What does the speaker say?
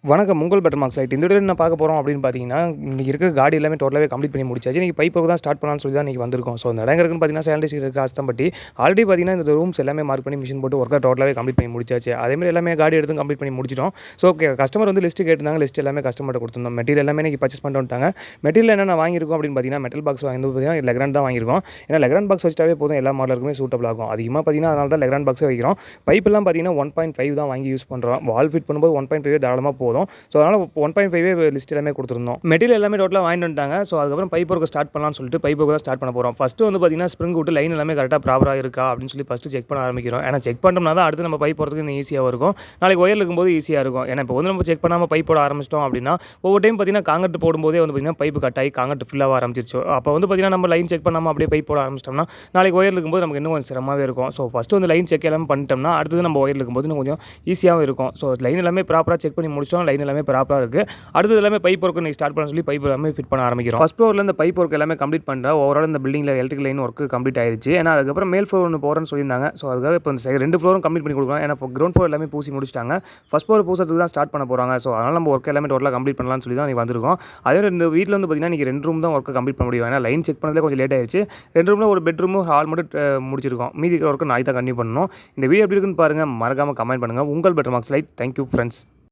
வணக்கம். உங்கள் better marks right. இந்த வீடியோல என்ன பார்க்க போறோம் அப்படின்னு பார்த்தீங்கன்னா, இன்னைக்கு இருக்கிற காடி எல்லாமே டோட்டலாவே கம்ப்ளீட் பண்ணி முடிச்சாச்சு. இன்னைக்கு பைப் ஒர்க் தான் ஸ்டார்ட் பண்ணலாம்னு சொல்லி தான் இன்னைக்கு வந்திருக்கோம். ஸோ அந்த இடம் எங்க இருக்குன்னு பார்த்தீங்கன்னா, சேலரி ஸ்ட்ரீட் இருக்கு அஸ்தம்பட்டி. ஆல்ரெடி பார்த்தீங்கன்னா, இந்த ரூம்ஸ் எல்லாமே மார்க் பண்ணி மிஷின் போட்டு ஒர்க்கை டோட்டலாவே கம்ப்ளீட் பண்ணி முடிச்சாச்சு. அதேமாதிரி எல்லாமே காடி எடுத்து கம்ப்ளீட் பண்ணி முடிச்சிட்டோம். ஸோ ஓகே கஸ்டமர் வந்து லிஸ்ட் கேட்டிருந்தாங்க. லிஸ்ட் எல்லாமே கஸ்டமர்ட்ட கொடுத்துருந்தோம். மெட்டீரியல் எல்லாமே இன்னைக்கு பர்ச்சேஸ் பண்ணிட்டு வந்துட்டாங்க. மெட்டீரியல் என்னென்ன வாங்கியிருக்கோம் அப்படின்னு பார்த்தீங்கன்னா, மெட்டல் பாக்ஸ் வாங்கி பார்த்தீங்கன்னா லெக்ராண்ட் தான் வாங்கியிருக்கோம். ஏன்னா லெக்ராண்ட் பாக்ஸ் வச்சுட்டாவே போதும் எல்லா மாடலுக்குமே சூட்டபிள் ஆகும். அதிகமாக பார்த்தீங்கன்னா அதனால தான் லெக்ராண்ட் பாக்ஸே வைக்கிறோம். பைப்பெல்லாம் பார்த்தீங்கன்னா 1.5 தான் வாங்கி யூஸ் பண்ணுறோம். வால் ஃபிட் பண்ணும்போது 1.5 தாராளமாக போதும். ஸோ அதனால் 1.5 லிஸ்ட் எல்லாமே கொடுத்துருந்தோம். மெட்டீரியல் எல்லாமே டோட்டலாக வாங்கிட்டு வந்துட்டாங்க. ஸோ அதுக்கப்புறம் பைப் ஒர்க் ஸ்டார்ட் பண்ணலாம்னு சொல்லிட்டு பைப் ஒர்க் தான் ஸ்டார்ட் பண்ண போகிறோம். ஃபஸ்ட்டு வந்து பார்த்தீங்கன்னா ஸ்ப்ரிங் விட்டு லைன் எல்லாமே கரெக்டாக ப்ராப்பராக இருக்கா அப்படின்னு சொல்லி ஃபஸ்ட்டு செக் பண்ண ஆரம்பிக்கிறோம். ஏன்னா செக் பண்ணோம்னா தான் அடுத்து நம்ம பைப் போகிறதுக்கு இன்னும் ஈஸியாக இருக்கும். நாளைக்கு ஒயர் இருக்கும்போது ஈஸியாக இருக்கும். ஏன்னா இப்போ வந்து நம்ம செக் பண்ணாமல் பைப் போட ஆரம்பிச்சிட்டோம் அப்படின்னா ஒவ்வொரு டைம் பார்த்தீங்கன்னா காங்கட்டு போடும்போதே வந்து பார்த்தீங்கன்னா பைப் கட் ஆகி காங்கட்டு ஃபில்லாக ஆரம்பிச்சிருச்சு. அப்போ வந்து பார்த்தீங்கன்னா நம்ம லைன் செக் பண்ணாமல் அப்படியே பைப் போட ஆரம்பிச்சிட்டோம்னா நாளைக்கு ஒயர் இருக்கும்போது நமக்கு இன்னும் கொஞ்சம் சிரமமாகவே இருக்கும். ஸோ ஃபஸ்ட்டு வந்து லைன் செக் எல்லாமே பண்ணிட்டோம்னா அடுத்தது நம்ம ஒயர் இருக்கும்போது இன்னும் கொஞ்சம் ஈஸியாகவும் இருக்கும். ஸோ லைன் எல்லாமே ப்ராப்பராக செக் பண்ணி முடிச்சோம். லைன் எல்லாமே ப்ராப்பராக இருக்குது. அடுத்தது எல்லாமே பைப் ஒர்க் நீ ஸ்டார்ட் பண்ண சொல்லி பைப் எல்லாமே ஃபிட் பண்ண ஆரம்பிக்கிறோம். ஃபர்ஸ்ட் ஃப்ளோர்ல இந்த பைப் ஒர்க் எல்லாமே கம்ப்ளீட் பண்ணுறேன். ஓவரால் இந்த பில்டிங்கில் எலக்ட்ரிக் லைன் ஒர்க் கம்ப்ளீட் ஆயிருச்சு. ஏன்னா அதுக்கப்புறம் மேல் ஃப்ளோர் ஒன்று போகிறேன்னு சொல்லியிருந்தாங்க. ஸோ அதுக்காக இப்போ இந்த 2 ஃப்ளோரும் கம்ப்ளீட் பண்ணி கொடுக்குறோம். ஏன்னா இப்போ கிரவுண்ட் ஃப்ளோர் எல்லாமே பூசி முடிச்சிட்டாங்க. ஃபர்ஸ்ட் ஃப்ளோர் பூசத்துக்கு தான் ஸ்டார்ட் பண்ண போகிறாங்க. ஸோ அதனால் நம்ம ஒர்க் எல்லாமே டோட்டலாக கம்ப்ளீட் பண்ணலாம்னு சொல்லி தான் இன்றைக்கி வந்திருக்கோம். அதே இந்த வீட்டில் வந்து பார்த்தீங்கன்னா இன்றைக்கி 2 ரூம் தான் ஒர்க் கம்ப்ளீட் பண்ண முடியும். ஏன்னா லைன் செக் பண்ணதுல கொஞ்சம் லேட் ஆயிடுச்சு. 2 ரூமில் ஒரு பெட்ரூமும் ஹால் மட்டும் முடிச்சிருக்கோம். மீதி இருக்கிற ஒர்க்கு நாளைக்கு தான் கண்டினியூ பண்ணணும். இந்த வீடியோ எப்படி இருக்குன்னு பாருங்கள். மறக்காமல் கமெண்ட் பண்ணுங்கள். உங்கள் better marks light. Thank you friends.